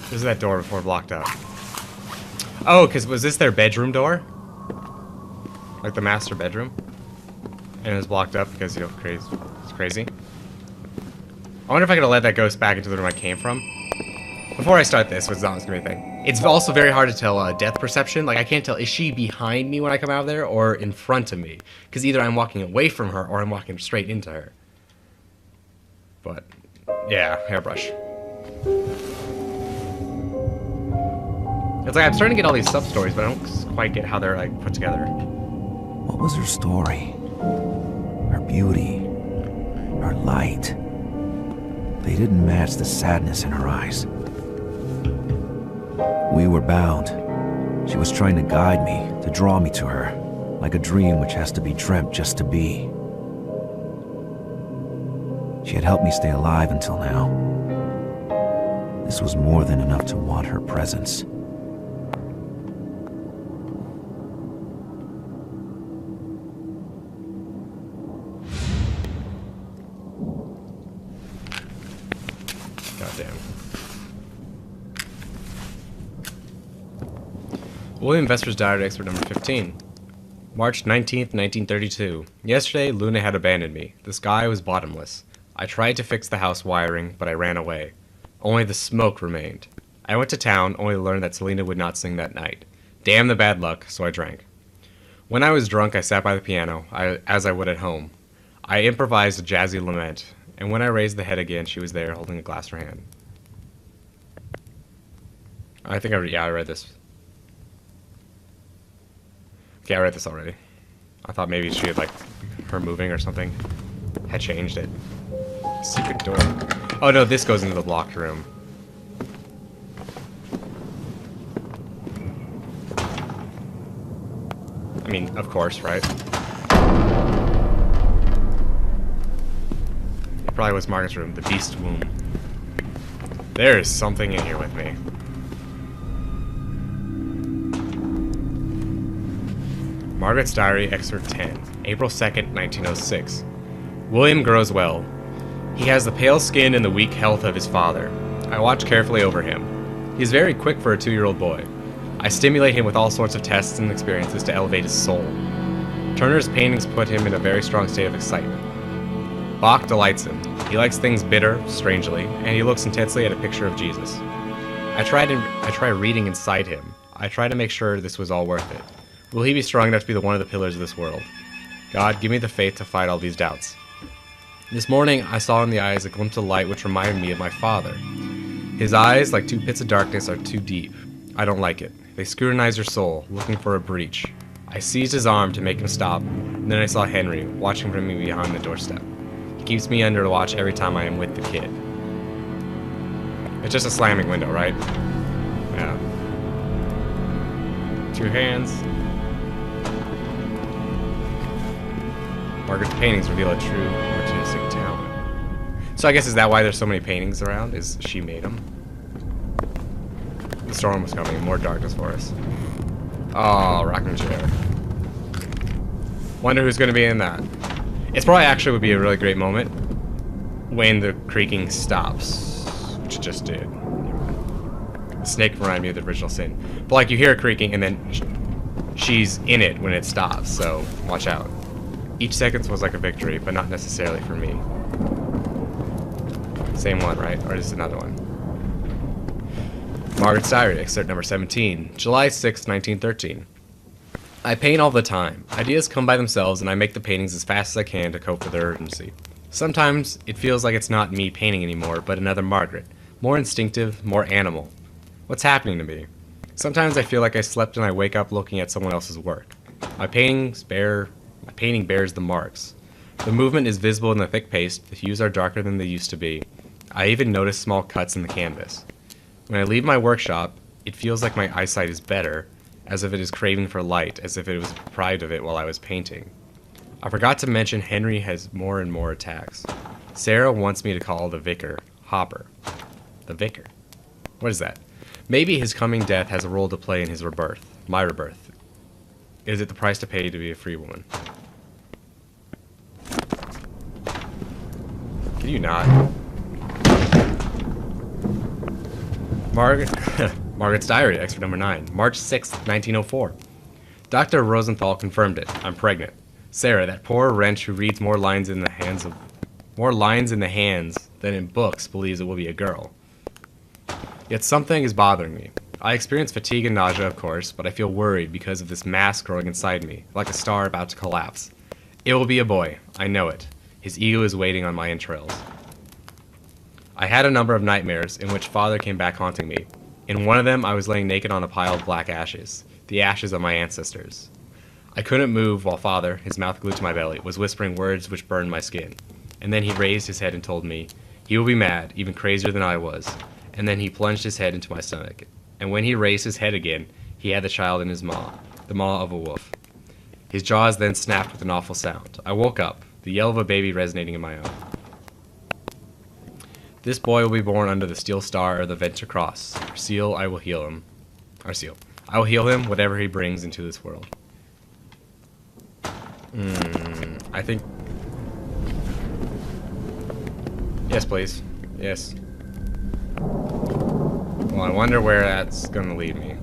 This is that door before blocked up. Oh, because was this their bedroom door? Like the master bedroom? And it was blocked up because, you know, it's crazy. I wonder if I could let that ghost back into the room I came from. Before I start this, what's not gonna be a thing. It's also very hard to tell depth perception. Like, I can't tell, is she behind me when I come out of there or in front of me? Because either I'm walking away from her or I'm walking straight into her. But, yeah, hairbrush. It's like I'm starting to get all these sub-stories, but I don't quite get how they're, like, put together. What was her story? Her beauty? Her light? They didn't match the sadness in her eyes. We were bound. She was trying to guide me, to draw me to her, like a dream which has to be dreamt just to be. She had helped me stay alive until now. This was more than enough to want her presence. Goddamn. William Vesper's Diary, excerpt number 15. March 19th, 1932. Yesterday, Luna had abandoned me. The sky was bottomless. I tried to fix the house wiring, but I ran away. Only the smoke remained. I went to town, only to learn that Selena would not sing that night. Damn the bad luck, so I drank. When I was drunk, I sat by the piano, as I would at home. I improvised a jazzy lament, and when I raised the head again, she was there, holding a glass in her hand. I think I read this. Okay, I read this already. I thought maybe she had, like, her moving or something had changed it. Secret door. Oh no, this goes into the blocked room. I mean, of course, right? It probably was Margaret's room, the beast womb. There is something in here with me. Margaret's Diary, Excerpt 10, April 2nd, 1906. William grows well. He has the pale skin and the weak health of his father. I watch carefully over him. He is very quick for a 2-year-old boy. I stimulate him with all sorts of tests and experiences to elevate his soul. Turner's paintings put him in a very strong state of excitement. Bach delights him. He likes things bitter, strangely, and he looks intensely at a picture of Jesus. I try reading inside him. I try to make sure this was all worth it. Will he be strong enough to be one of the pillars of this world? God, give me the faith to fight all these doubts. This morning, I saw in the eyes a glimpse of light which reminded me of my father. His eyes, like 2 pits of darkness, are too deep. I don't like it. They scrutinize your soul, looking for a breach. I seized his arm to make him stop, and then I saw Henry, watching from me behind the doorstep. He keeps me under watch every time I am with the kid. It's just a slamming window, right? Yeah. 2 hands. Margaret's paintings reveal a true artistic talent. So I guess is that why there's so many paintings around? Is she made them? The storm was coming. More darkness for us. Oh, rocking chair. Wonder who's going to be in that. It's probably actually would be a really great moment when the creaking stops, which it just did. The snake reminded me of the original sin. But like you hear it creaking and then she's in it when it stops, so watch out. Each second was like a victory, but not necessarily for me. Same one, right? Or is this another one? Margaret's Diary, excerpt number 17, July 6, 1913. I paint all the time. Ideas come by themselves, and I make the paintings as fast as I can to cope with their urgency. Sometimes it feels like it's not me painting anymore, but another Margaret. More instinctive, more animal. What's happening to me? Sometimes I feel like I slept and I wake up looking at someone else's work. My painting bears the marks. The movement is visible in the thick paste, the hues are darker than they used to be. I even notice small cuts in the canvas. When I leave my workshop, it feels like my eyesight is better, as if it is craving for light, as if it was deprived of it while I was painting. I forgot to mention Henry has more and more attacks. Sarah wants me to call the vicar Hopper. The vicar? What is that? Maybe his coming death has a role to play in his rebirth. My rebirth. Is it the price to pay to be a free woman? Can you not? Margaret's Diary, excerpt number 9, March 6th, 1904. Dr. Rosenthal confirmed it. I'm pregnant. Sarah, that poor wretch who reads more lines in the hands than in books, believes it will be a girl. Yet something is bothering me. I experience fatigue and nausea, of course, but I feel worried because of this mass growing inside me, like a star about to collapse. It will be a boy. I know it. His ego is waiting on my entrails. I had a number of nightmares in which Father came back haunting me. In one of them, I was laying naked on a pile of black ashes, the ashes of my ancestors. I couldn't move while Father, his mouth glued to my belly, was whispering words which burned my skin. And then he raised his head and told me, he will be mad, even crazier than I was. And then he plunged his head into my stomach. And when he raised his head again, he had the child in his maw, the maw of a wolf. His jaws then snapped with an awful sound. I woke up, the yell of a baby resonating in my own. This boy will be born under the steel star or the Venter Cross. Seal, I will heal him. Or seal. I will heal him, whatever he brings into this world. I think... Yes, please. Yes. Well, I wonder where that's gonna lead me.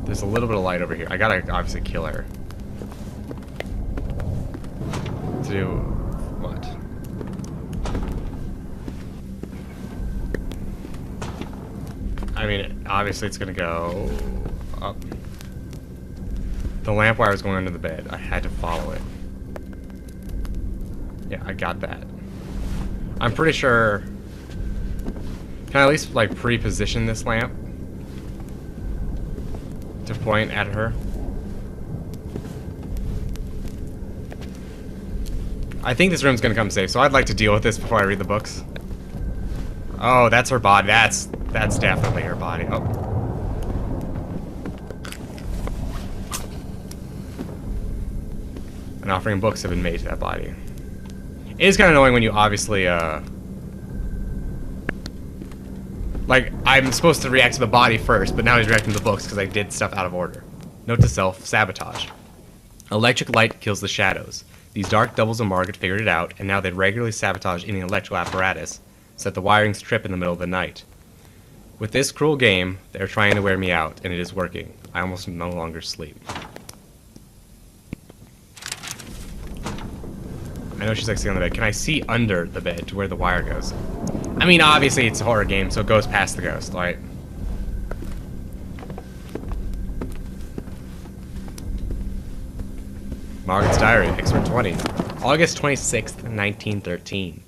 There's a little bit of light over here. I gotta obviously kill her. To do what? I mean, obviously it's gonna go up. The lamp wire was going under the bed. I had to follow it. Yeah, I got that. I'm pretty sure... Can I at least, like, pre-position this lamp? To point at her? I think this room's gonna come safe, so I'd like to deal with this before I read the books. Oh, that's her body. That's definitely her body. Oh. An offering of books have been made to that body. It is kind of annoying when you obviously, like, I'm supposed to react to the body first, but now he's reacting to the books because I did stuff out of order. Note to self, sabotage. Electric light kills the shadows. These dark doubles of Margaret figured it out, and now they regularly sabotage any electrical apparatus, so that the wirings trip in the middle of the night. With this cruel game, they're trying to wear me out, and it is working. I almost no longer sleep. I know she's like sitting on the bed. Can I see under the bed to where the wire goes? I mean, obviously it's a horror game, so it goes past the ghost, right? Margaret's Diary, excerpt 20. August 26th, 1913.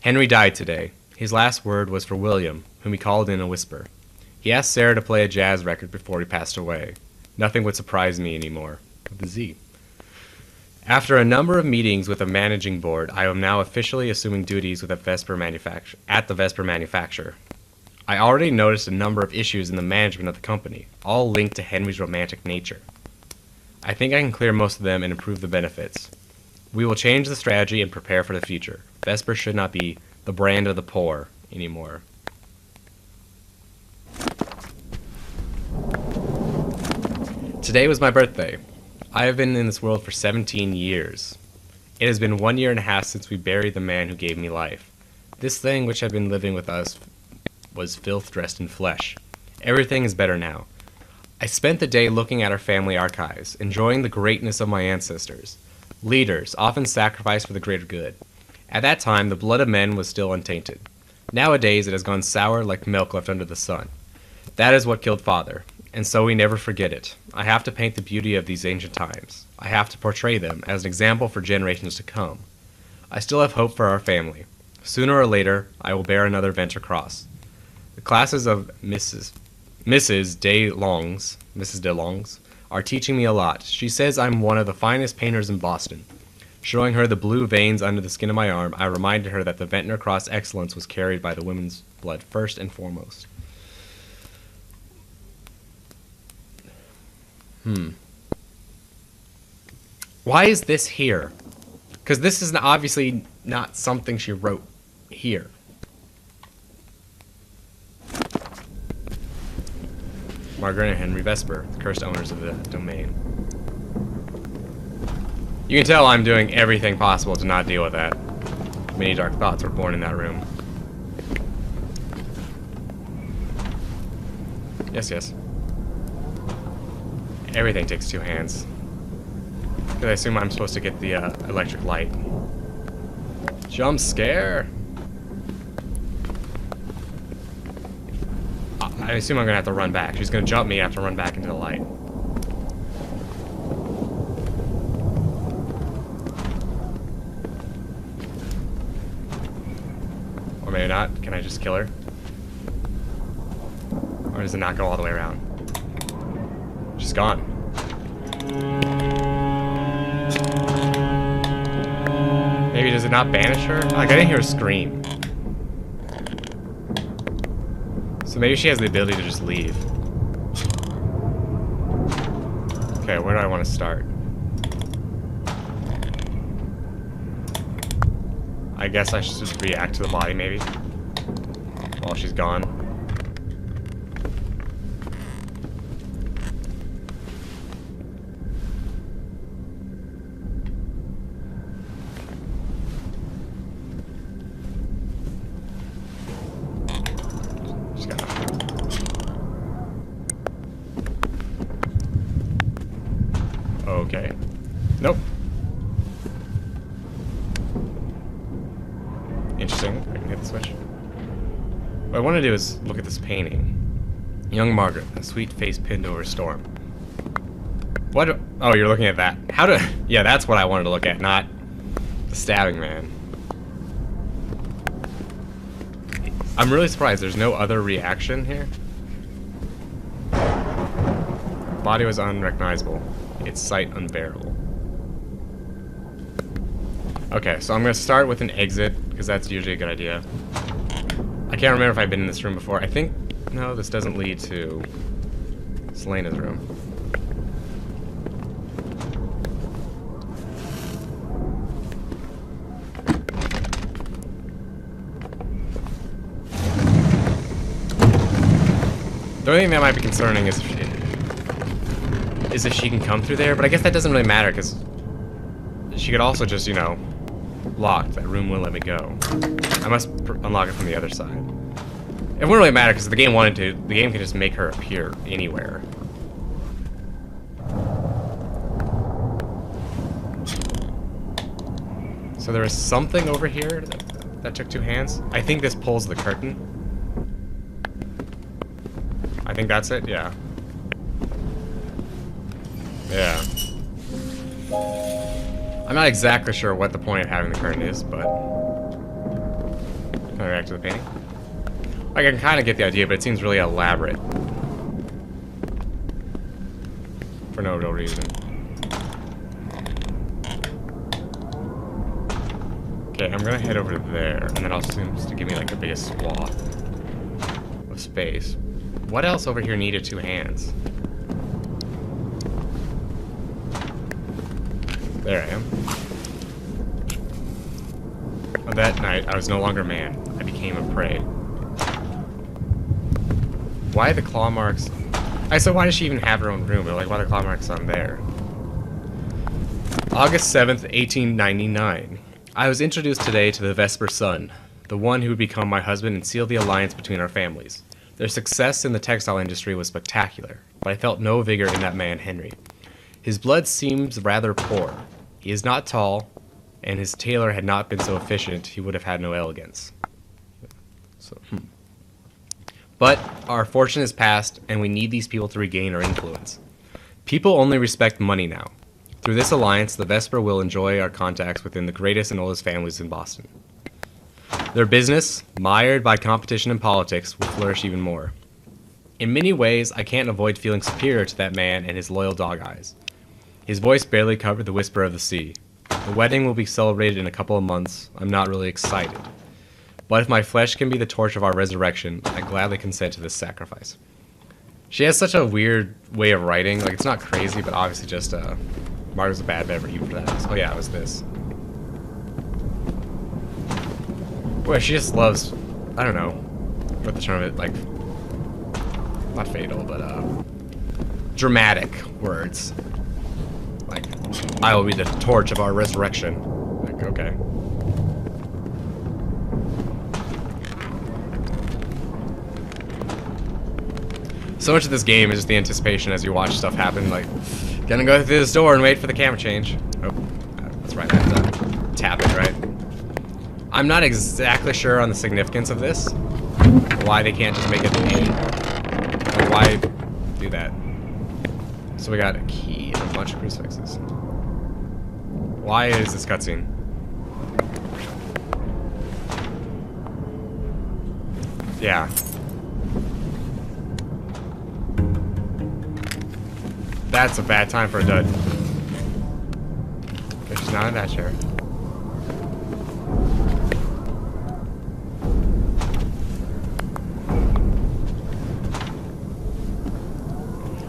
Henry died today. His last word was for William, whom he called in a whisper. He asked Sarah to play a jazz record before he passed away. Nothing would surprise me anymore. With a Z. After a number of meetings with the managing board, I am now officially assuming duties with the Vesper manufacturer. I already noticed a number of issues in the management of the company, all linked to Henry's romantic nature. I think I can clear most of them and improve the benefits. We will change the strategy and prepare for the future. Vesper should not be the brand of the poor anymore. Today was my birthday. I have been in this world for 17 years. It has been 1.5 years since we buried the man who gave me life. This thing which had been living with us was filth dressed in flesh. Everything is better now. I spent the day looking at our family archives, enjoying the greatness of my ancestors. Leaders, often sacrificed for the greater good. At that time, the blood of men was still untainted. Nowadays, it has gone sour like milk left under the sun. That is what killed Father, and so we never forget it. I have to paint the beauty of these ancient times. I have to portray them as an example for generations to come. I still have hope for our family. Sooner or later, I will bear another Venter Cross. The classes of Mrs. DeLongs are teaching me a lot. She says I'm one of the finest painters in Boston. Showing her the blue veins under the skin of my arm, I reminded her that the Venter Cross excellence was carried by the women's blood first and foremost. Why is this here? Because this is obviously not something she wrote here. Margaret and Henry Vesper, the cursed owners of the domain. You can tell I'm doing everything possible to not deal with that. Many dark thoughts were born in that room. Yes, yes. Everything takes 2 hands. Because I assume I'm supposed to get the electric light. Jump scare! I assume I'm gonna have to run back. She's gonna jump me, I have to run back into the light. Or maybe not. Can I just kill her? Or does it not go all the way around? She's gone. Maybe does it not banish her? Like, I didn't hear her scream. So maybe she has the ability to just leave. Okay, where do I want to start? I guess I should just react to the body, maybe. While she's gone. She's got okay. Nope. Interesting. I can hit the switch. What I want to do is look at this painting. Young Margaret, a sweet face pinned over a storm. What? Oh, you're looking at that. How to? Yeah, that's what I wanted to look at, not the stabbing man. I'm really surprised there's no other reaction here. Body was unrecognizable. Its sight unbearable. Okay, so I'm gonna start with an exit, because that's usually a good idea. I can't remember if I've been in this room before. I think, no, this doesn't lead to Selena's room. The only thing that might be concerning is if she can come through there, but I guess that doesn't really matter, because she could also just, you know, lock. That room won't let me go. I must unlock it from the other side. It wouldn't really matter, because if the game wanted to, the game can just make her appear anywhere. So there is something over here that took 2 hands. I think this pulls the curtain. I think that's it, yeah. Yeah. I'm not exactly sure what the point of having the curtain is, but... Can I react to the painting? I can kind of get the idea, but it seems really elaborate. For no real reason. Okay, I'm gonna head over there, and then I'll assume just to give me like the biggest swath of space. What else over here needed 2 hands? There I am. On that night, I was no longer man. I became a prey. Why the claw marks? So why does she even have her own room? Or like, why are the claw marks on there? August 7th, 1899. I was introduced today to the Vesper son, the one who would become my husband and seal the alliance between our families. Their success in the textile industry was spectacular, but I felt no vigor in that man, Henry. His blood seems rather poor. He is not tall, and his tailor had not been so efficient, he would have had no elegance. But our fortune is past, and we need these people to regain our influence. People only respect money now. Through this alliance, the Vesper will enjoy our contacts within the greatest and oldest families in Boston. Their business, mired by competition and politics, will flourish even more. In many ways, I can't avoid feeling superior to that man and his loyal dog eyes. His voice barely covered the whisper of the sea. The wedding will be celebrated in a couple of months. I'm not really excited. But if my flesh can be the torch of our resurrection, I gladly consent to this sacrifice. She has such a weird way of writing. Like, it's not crazy, but obviously just, Margaret's a bad beverage for that. Oh yeah, it was this. Boy, she just loves, I don't know, what the term of it, like, not fatal, but, dramatic words. Like, I will be the torch of our resurrection. Like, okay. So much of this game is just the anticipation as you watch stuff happen, like, gonna go through this door and wait for the camera change. Oh, that's right, I have to tap it, right? I'm not exactly sure on the significance of this. Why they can't just make it in. Or why do that. So we got a key and a bunch of crucifixes. Why is this cutscene? Yeah. That's a bad time for a dud. Okay, she's not in that chair.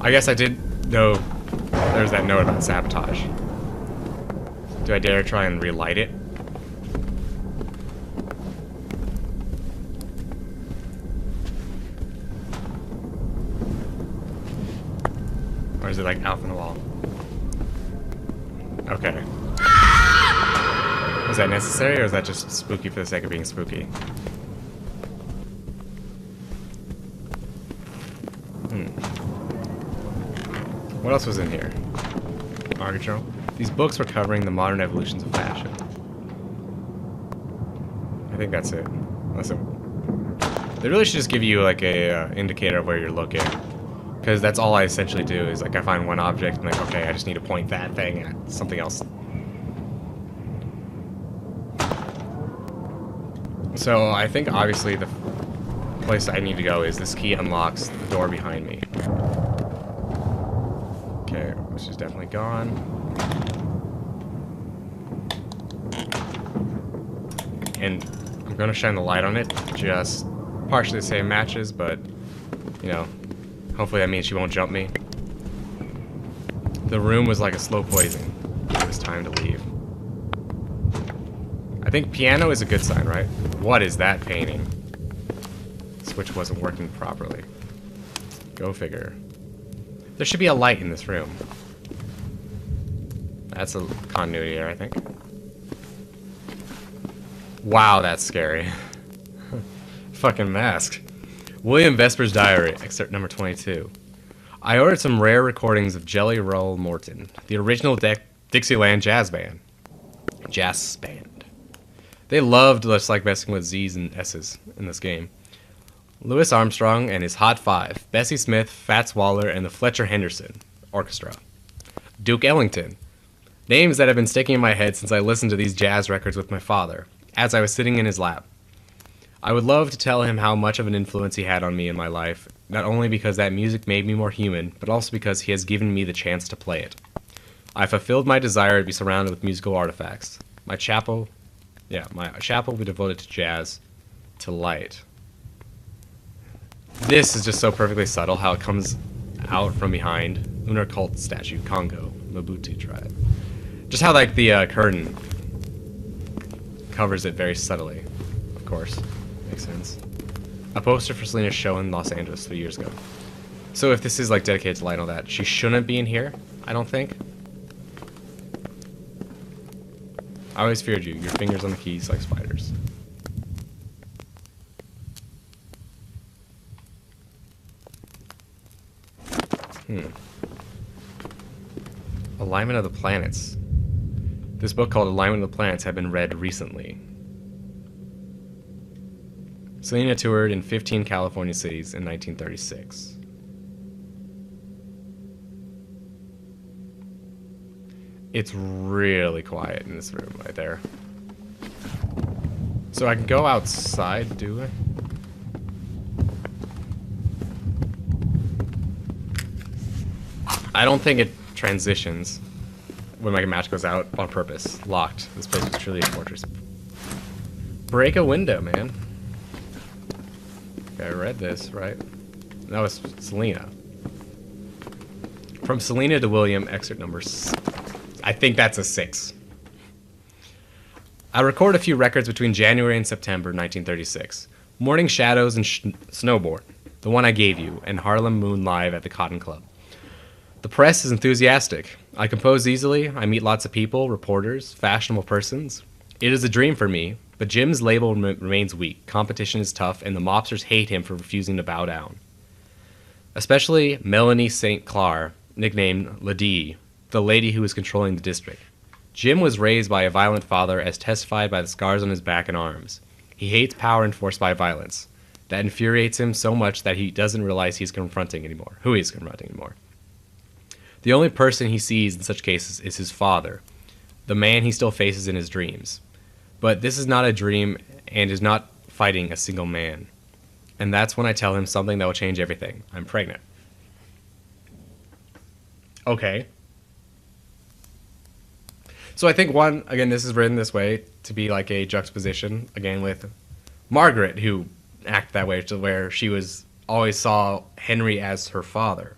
I guess I did know there's that note about sabotage. Do I dare try and relight it? Or is it like out from the wall? Okay. Was that necessary, or is that just spooky for the sake of being spooky? What else was in here? Market Journal. These books were covering the modern evolutions of fashion. I think that's it. They really should just give you like a indicator of where you're looking. Because that's all I essentially do, is like I find one object and like, okay, I just need to point that thing at something else. So I think obviously the place I need to go is this key unlocks the door behind me. Okay, which is definitely gone. And I'm gonna shine the light on it, just partially to save matches, but you know, hopefully that means she won't jump me. The room was like a slow poison. It was time to leave. I think piano is a good sign, right? What is that painting? Switch wasn't working properly. Go figure. There should be a light in this room. That's a continuity error, I think. Wow, that's scary. Fucking mask. William Vesper's Diary, excerpt number 22. I ordered some rare recordings of Jelly Roll Morton, the original Dixieland jazz band. Jazz band. They loved just like messing with Z's and S's in this game. Louis Armstrong and his Hot Five, Bessie Smith, Fats Waller, and the Fletcher Henderson Orchestra. Duke Ellington. Names that have been sticking in my head since I listened to these jazz records with my father, as I was sitting in his lap. I would love to tell him how much of an influence he had on me in my life, not only because that music made me more human, but also because he has given me the chance to play it. I fulfilled my desire to be surrounded with musical artifacts. My chapel will be devoted to jazz, to light. This is just so perfectly subtle how it comes out from behind. Lunar Cult Statue, Congo, Mabutu tribe. Just how like the curtain covers it very subtly, of course. Makes sense. A poster for Selena's show in Los Angeles 3 years ago. So if this is like dedicated to light and all that, she shouldn't be in here, I don't think. I always feared you. Your fingers on the keys like spiders. Alignment of the Planets. This book called Alignment of the Planets had been read recently. Selena toured in 15 California cities in 1936. It's really quiet in this room right there. So I can go outside, do I? I don't think it transitions when my match goes out on purpose. Locked. This place is truly a fortress. Break a window, man. Okay, I read this, right? That was Selena. From Selena to William, excerpt number I think that's a 6. I recorded a few records between January and September 1936. Morning Shadows and Snowboard, the one I gave you, and Harlem Moon Live at the Cotton Club. The press is enthusiastic. I compose easily. I meet lots of people, reporters, fashionable persons. It is a dream for me, but Jim's label remains weak. Competition is tough, and the mobsters hate him for refusing to bow down. especially Melanie St. Clair, nicknamed Ladie, the lady who was controlling the district. Jim was raised by a violent father as testified by the scars on his back and arms. He hates power enforced by violence. That infuriates him so much that he doesn't realize who he's confronting anymore. The only person he sees in such cases is his father, the man he still faces in his dreams. But this is not a dream and is not fighting a single man. And that's when I tell him something that will change everything. I'm pregnant. Okay. So I think again, this is written this way to be like a juxtaposition, again, with Margaret, who acted that way, to where she always saw Henry as her father.